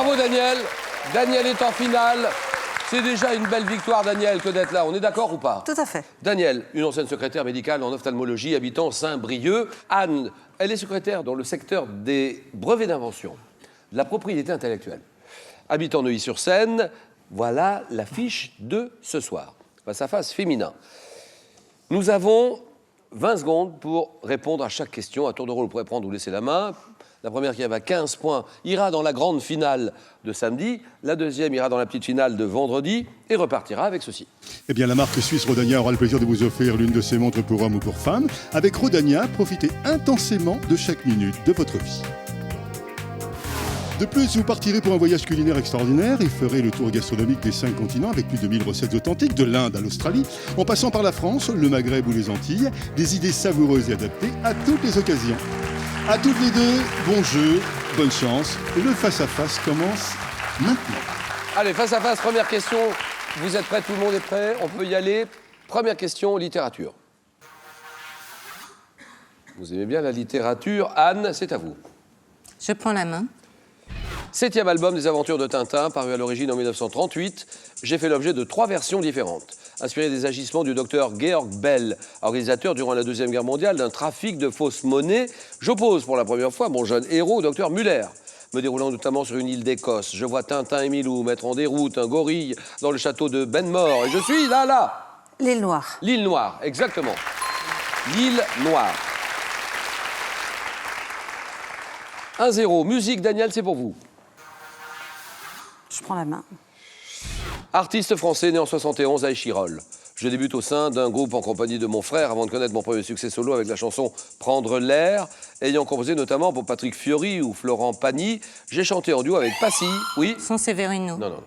Bravo Daniel. Daniel est en finale. C'est déjà une belle victoire, Daniel, que d'être là. On est d'accord ou pas? Tout à fait. Daniel, une ancienne secrétaire médicale en ophtalmologie, habitant Saint-Brieuc. Anne, elle est secrétaire dans le secteur des brevets d'invention, de la propriété intellectuelle. Habitant Neuilly-sur-Seine, voilà l'affiche de ce soir. Face à face féminin. Nous avons 20 secondes pour répondre à chaque question. À tour de rôle, vous pourrez prendre ou laisser la main. La première qui avait 15 points ira dans la grande finale de samedi. La deuxième ira dans la petite finale de vendredi et repartira avec ceci. Eh bien, la marque suisse Rodania aura le plaisir de vous offrir l'une de ses montres pour hommes ou pour femmes. Avec Rodania, profitez intensément de chaque minute de votre vie. De plus, vous partirez pour un voyage culinaire extraordinaire et ferez le tour gastronomique des 5 continents avec plus de 1000 recettes authentiques, de l'Inde à l'Australie, en passant par la France, le Maghreb ou les Antilles. Des idées savoureuses et adaptées à toutes les occasions. À toutes les deux, bon jeu, bonne chance. Le face-à-face commence maintenant. Allez, face à face, première question. Vous êtes prêts? Tout le monde est prêt? On peut y aller. Première question, littérature. Vous aimez bien la littérature. Anne, c'est à vous. Je prends la main. 7e album des aventures de Tintin, paru à l'origine en 1938. J'ai fait l'objet de 3 versions différentes. Inspiré des agissements du docteur Georg Bell, organisateur durant la Deuxième Guerre mondiale d'un trafic de fausses monnaies, j'oppose pour la première fois mon jeune héros au docteur Muller. Me déroulant notamment sur une île d'Écosse, je vois Tintin et Milou mettre en déroute un gorille dans le château de Benmore. Et je suis là. L'île Noire. L'île Noire, exactement. L'île Noire. 1-0. Musique, Daniel, c'est pour vous. Je prends la main. Artiste français né en 71 à Échirolles. Je débute au sein d'un groupe en compagnie de mon frère avant de connaître mon premier succès solo avec la chanson Prendre l'air. Ayant composé notamment pour Patrick Fiori ou Florent Pagny, j'ai chanté en duo avec Passy. Oui. San Severino. Non.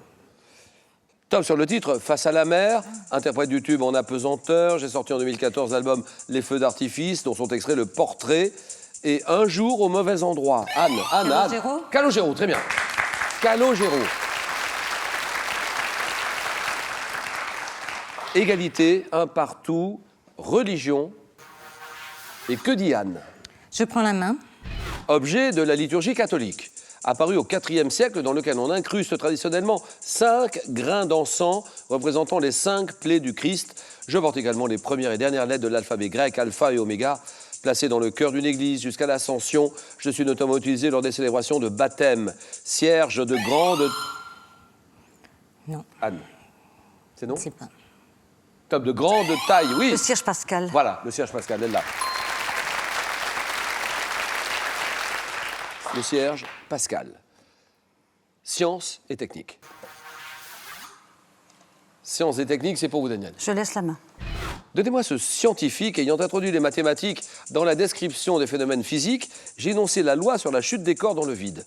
Top sur le titre Face à la mer, interprète du tube en apesanteur. J'ai sorti en 2014 l'album Les Feux d'artifice, dont sont extraits le portrait et Un jour au mauvais endroit. Anne. Calogero. Calogero, très bien. Calogero. Égalité, un partout, religion. Et que dit Anne? Je prends la main. Objet de la liturgie catholique, apparu au IVe siècle, dans lequel on incruste traditionnellement 5 grains d'encens représentant les 5 plaies du Christ. Je porte également les premières et dernières lettres de l'alphabet grec, alpha et oméga, placées dans le cœur d'une église jusqu'à l'Ascension. Je suis notamment utilisé lors des célébrations de baptême. Cierge de grande... Non. Anne. C'est non? C'est pas. Top de grande taille, oui. Le Cierge Pascal. Voilà, le Cierge Pascal, elle là. Le Cierge Pascal. Sciences et techniques. Sciences et techniques, c'est pour vous, Daniel. Je laisse la main. Donnez-moi ce scientifique ayant introduit les mathématiques dans la description des phénomènes physiques. J'ai énoncé la loi sur la chute des corps dans le vide.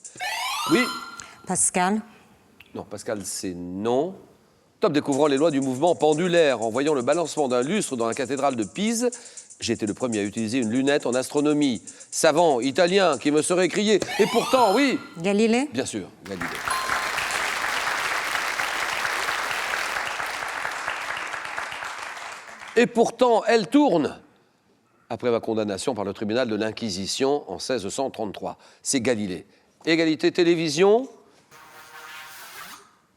Oui. Pascal. Non, Pascal, c'est non. Top découvrant les lois du mouvement pendulaire en voyant le balancement d'un lustre dans la cathédrale de Pise. J'ai été le premier à utiliser une lunette en astronomie. Savant, italien, qui me serait crié. Et pourtant, oui. Galilée. Bien sûr, Galilée. Et pourtant, elle tourne. Après ma condamnation par le tribunal de l'Inquisition en 1633. C'est Galilée. Égalité télévision.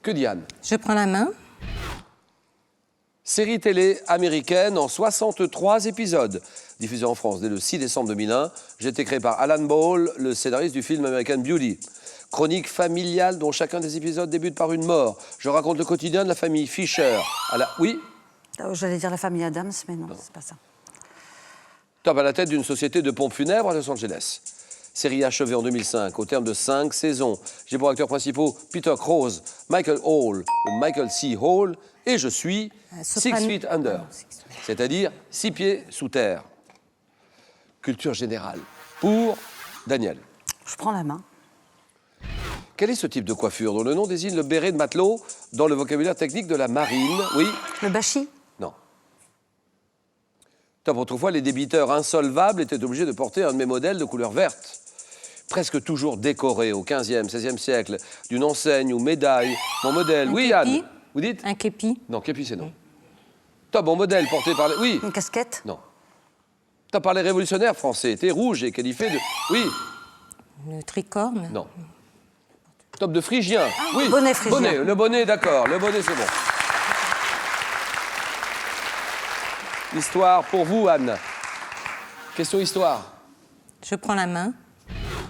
Que dit Anne? Je prends la main. Série télé américaine en 63 épisodes. Diffusée en France dès le 6 décembre 2001. J'ai été créé par Alan Ball, le scénariste du film American Beauty. Chronique familiale dont chacun des épisodes débute par une mort. Je raconte le quotidien de la famille Fisher. Oui. J'allais dire la famille Adams, mais non, c'est pas ça. Top à la tête d'une société de pompes funèbres à Los Angeles. Série achevée en 2005, au terme de 5 saisons. J'ai pour acteurs principaux Peter Krause, Michael Hall ou Michael C. Hall. Et je suis 6 feet under, c'est-à-dire 6 pieds sous terre. Culture générale. Pour Daniel. Je prends la main. Quel est ce type de coiffure dont le nom désigne le béret de matelot dans le vocabulaire technique de la marine? Oui. Le bâchi. Non. Top, autrefois, les débiteurs insolvables étaient obligés de porter un de mes modèles de couleur verte. Presque toujours décoré au 15e, 16e siècle, d'une enseigne ou médaille. Mon modèle, oui, Anne. Vous dites? Un képi. Non, képi, c'est non. Top, mon modèle porté par les... Oui. Une casquette. Non. Top, par les révolutionnaires français, était rouge et qualifié de... Oui. Le tricorne. Non. Top de phrygien. Oui. bonnet phrygien. Bonnet, le bonnet, d'accord. Le bonnet, c'est bon. Histoire pour vous, Anne. Question histoire. Je prends la main.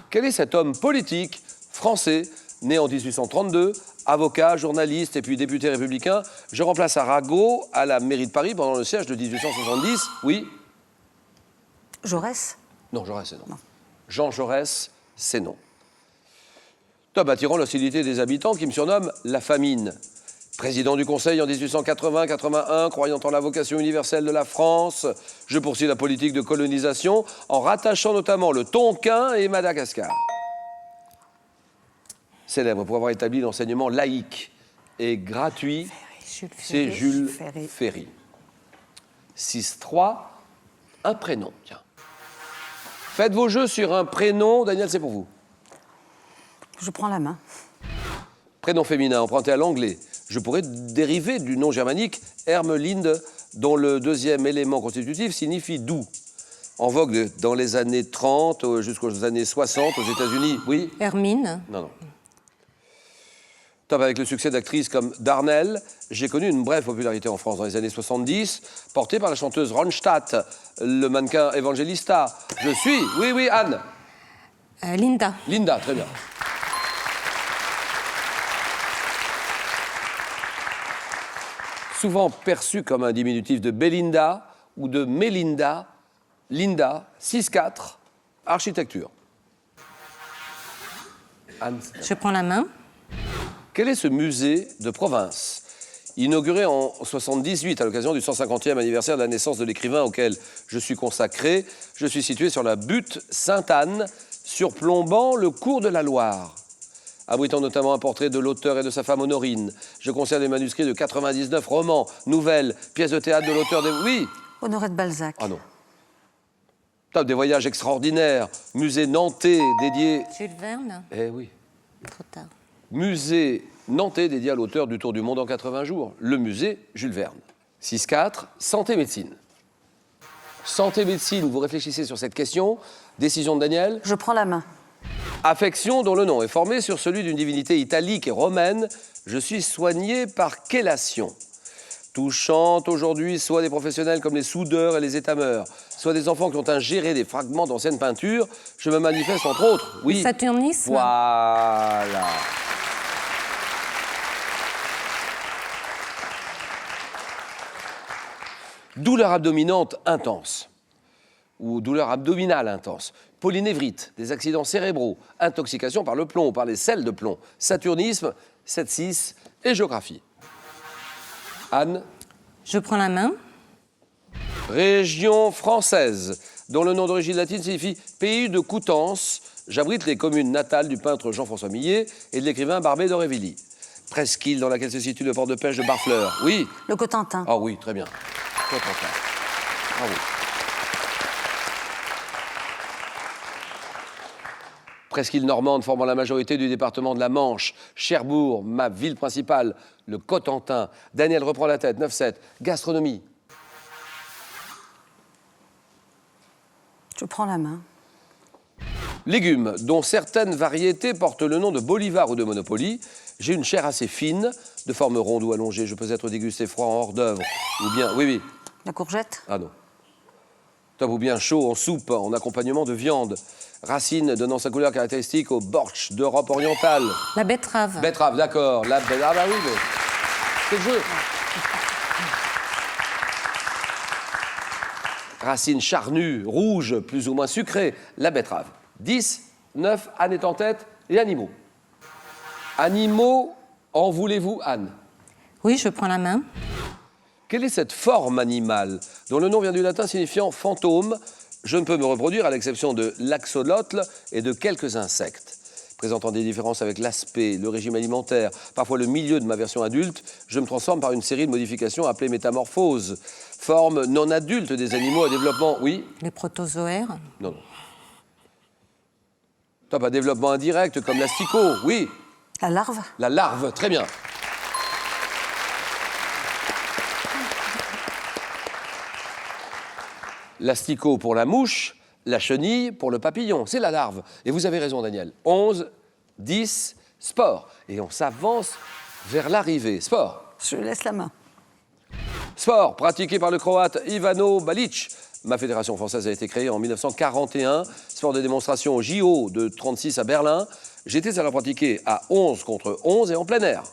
Quel est cet homme politique français, né en 1832, avocat, journaliste et puis député républicain? Je remplace Arago à la mairie de Paris pendant le siège de 1870. Oui? Jaurès. Non, Jaurès, c'est non. Jean Jaurès, c'est non. Top attirant l'hostilité des habitants qui me surnomment la famine. Président du Conseil en 1880-81, croyant en la vocation universelle de la France, je poursuis la politique de colonisation en rattachant notamment le Tonkin et Madagascar. Célèbre pour avoir établi l'enseignement laïque et gratuit, c'est Jules Ferry. 6-3, un prénom, tiens. Faites vos jeux sur un prénom. Daniel, c'est pour vous. Je prends la main. Prénom féminin emprunté à l'anglais. Je pourrais dériver du nom germanique Hermelinde, dont le deuxième élément constitutif signifie doux. En vogue dans les années 30 jusqu'aux années 60 aux États-Unis. Oui? Hermine. Non. Top, avec le succès d'actrices comme Darnell, j'ai connu une brève popularité en France dans les années 70, portée par la chanteuse Ronstadt, le mannequin Evangelista. Je suis... Oui, Anne. Linda. Linda, très bien. Souvent perçu comme un diminutif de Belinda ou de Mélinda, Linda, 6-4, architecture. Anne. Je prends la main. Quel est ce musée de province? Inauguré en 1978 à l'occasion du 150e anniversaire de la naissance de l'écrivain auquel je suis consacré, je suis situé sur la butte Sainte-Anne, surplombant le cours de la Loire. Abritant notamment un portrait de l'auteur et de sa femme Honorine. Je conserve des manuscrits de 99 romans, nouvelles, pièces de théâtre de l'auteur des... Oui. Honoré de Balzac. Ah non. Top, des voyages extraordinaires. Musée nantais dédié... Jules Verne. Eh oui. Trop tard. Musée nantais dédié à l'auteur du Tour du monde en 80 jours. Le musée Jules Verne. 6-4, santé-médecine. Santé-médecine, vous réfléchissez sur cette question. Décision de Daniel. Je prends la main. Affection dont le nom est formé sur celui d'une divinité italique et romaine. Je suis soigné par chélation. Touchant aujourd'hui soit des professionnels comme les soudeurs et les étameurs, soit des enfants qui ont ingéré des fragments d'anciennes peintures. Je me manifeste entre autres. Oui. Saturnisme. Voilà. Douleur abdominante intense ou douleur abdominale intense, polynévrite, des accidents cérébraux, intoxication par le plomb ou par les sels de plomb, saturnisme, 7-6 et géographie. Anne. Je prends la main. Région française, dont le nom d'origine latine signifie pays de Coutances. J'abrite les communes natales du peintre Jean-François Millet et de l'écrivain Barbé d'Aurevilly. Presqu'île dans laquelle se situe le port de pêche de Barfleur. Oui. Le Cotentin. Ah oui, très bien. Cotentin. Bravo. Presqu'île normande formant la majorité du département de la Manche. Cherbourg, ma ville principale, le Cotentin. Daniel reprend la tête, 9-7. Gastronomie. Je prends la main. Légumes, dont certaines variétés portent le nom de Bolivar ou de Monopoly. J'ai une chair assez fine, de forme ronde ou allongée. Je peux être dégusté froid en hors d'œuvre. Ou bien, oui. La courgette. Ah non. Top ou bien chaud en soupe, en accompagnement de viande. Racine donnant sa couleur caractéristique au bortsch d'Europe orientale. La betterave. Betterave, d'accord. La betterave, ah bah oui, mais c'est le jeu. Racine charnue, rouge, plus ou moins sucrée. La betterave. 10, 9, Anne est en tête. Et animaux. Animaux, en voulez-vous, Anne? Oui, je prends la main. Quelle est cette forme animale dont le nom vient du latin signifiant fantôme? Je ne peux me reproduire à l'exception de l'axolotl et de quelques insectes. Présentant des différences avec l'aspect, le régime alimentaire, parfois le milieu de ma version adulte, je me transforme par une série de modifications appelées métamorphoses. Forme non adulte des animaux à développement, oui? Les protozoaires. Non. Top à développement indirect comme l'asticot, oui? La larve. La larve, très bien. L'asticot pour la mouche, la chenille pour le papillon. C'est la larve. Et vous avez raison, Daniel. 11, 10, Sport. Et on s'avance vers l'arrivée. Sport. Je laisse la main. Sport, pratiqué par le Croate Ivano Balic. Ma fédération française a été créée en 1941. Sport de démonstration au JO de 36 à Berlin. J'étais à la pratiquer à 11 contre 11 et en plein air.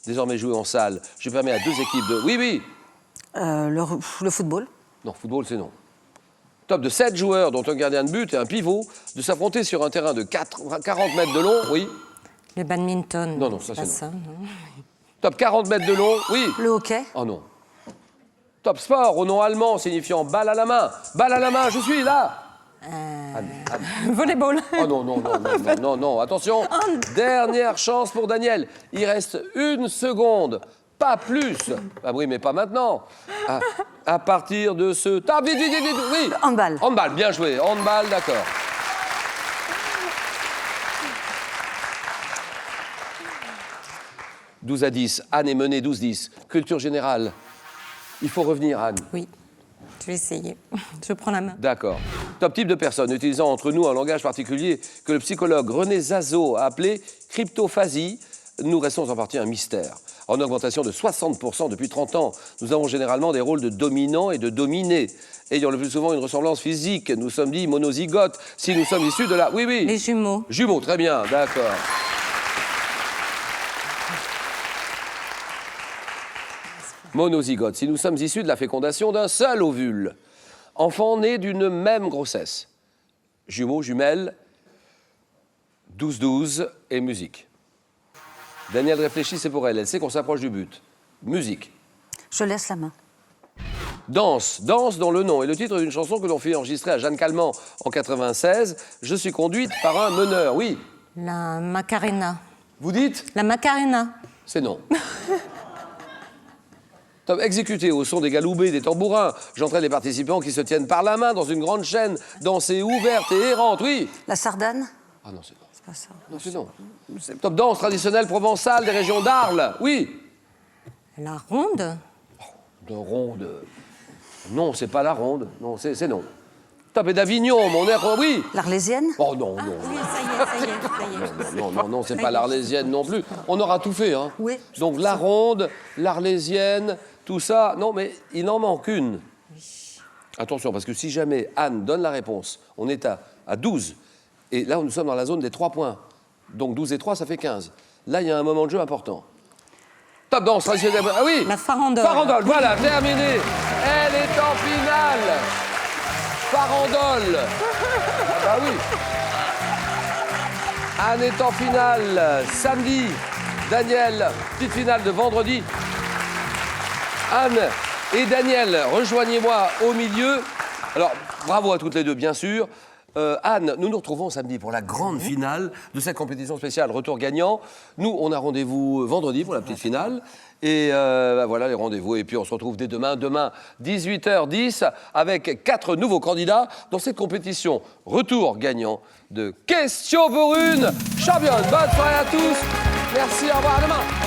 Désormais joué en salle, je permets à 2 équipes de... Oui, oui. Le football. Non, football, c'est non. Top de 7 joueurs, dont un gardien de but et un pivot, de s'affronter sur un terrain de 40 mètres de long. Oui. Le badminton. Non, non, ça, pas c'est ça, non. Top 40 mètres de long. Oui. Le hockey. Oh non. Top sport, au nom allemand, signifiant balle à la main. Balle à la main, je suis là. Volleyball. Oh non, non, non, non, non, non, non. Attention, dernière chance pour Daniel. Il reste 1 seconde, pas plus. Ah oui, mais pas maintenant. À partir de ce... Ah, vite, vite, vite, vite, oui. Handball. Handball, bien joué. Handball, d'accord. « 12 à 10. Anne est menée 12-10. Culture générale. Il faut revenir, Anne. Oui, je vais essayer. Je prends la main. D'accord. Top type de personne utilisant entre nous un langage particulier que le psychologue René Zazo a appelé cryptophasie. Nous restons en partie un mystère. En augmentation de 60% depuis 30 ans, nous avons généralement des rôles de dominants et de dominés. Ayant le plus souvent une ressemblance physique, nous sommes dits monozygotes si nous sommes issus de la... Oui, oui. Les jumeaux. Jumeaux, très bien, d'accord. Monozygote, si nous sommes issus de la fécondation d'un seul ovule. Enfant né d'une même grossesse. Jumeaux, jumelles, 12-12 et musique. Daniel réfléchit, c'est pour elle. Elle sait qu'on s'approche du but. Musique. Je laisse la main. Danse. Danse dont le nom est le titre d'une chanson que l'on fit enregistrer à Jeanne Calment en 96. Je suis conduite par un meneur. Oui. La Macarena. Vous dites? La Macarena. C'est non. Top, exécuté au son des galoubets, des tambourins. J'entraîne les participants qui se tiennent par la main dans une grande chaîne, dansée ouverte et errante, oui. La sardane. Ah non, c'est non. C'est pas ça. Non, c'est non. Top, danse traditionnelle provençale des régions d'Arles, oui. La ronde. De ronde. Non, c'est pas la ronde. Non, c'est non. Top, et d'Avignon, mon air, oui. L'Arlésienne. Oh non, non. Oui, ça y est. Non, non, non, c'est pas l'Arlésienne non plus. On aura tout fait, hein. Oui. Donc la ronde, l'Arlésienne, tout ça. Non, mais il en manque une. Attention, parce que si jamais Anne donne la réponse, on est à 12. Et là, nous sommes dans la zone des 3 points. Donc 12 et 3, ça fait 15. Là, il y a un moment de jeu important. Top danse traditionnelle. Ah oui. La farandole. Farandole, voilà, terminé. Elle est en finale. Farandole. Ah bah oui. Anne est en finale samedi. Daniel, petite finale de vendredi. Anne et Daniel, rejoignez-moi au milieu. Alors, bravo à toutes les deux, bien sûr. Anne, nous nous retrouvons samedi pour la grande finale de cette compétition spéciale Retour gagnant. Nous, on a rendez-vous vendredi pour la petite finale. Et voilà les rendez-vous. Et puis on se retrouve dès demain, 18h10, avec 4 nouveaux candidats dans cette compétition Retour gagnant de Question pour une championne. Bonne soirée à tous. Merci, au revoir, à demain.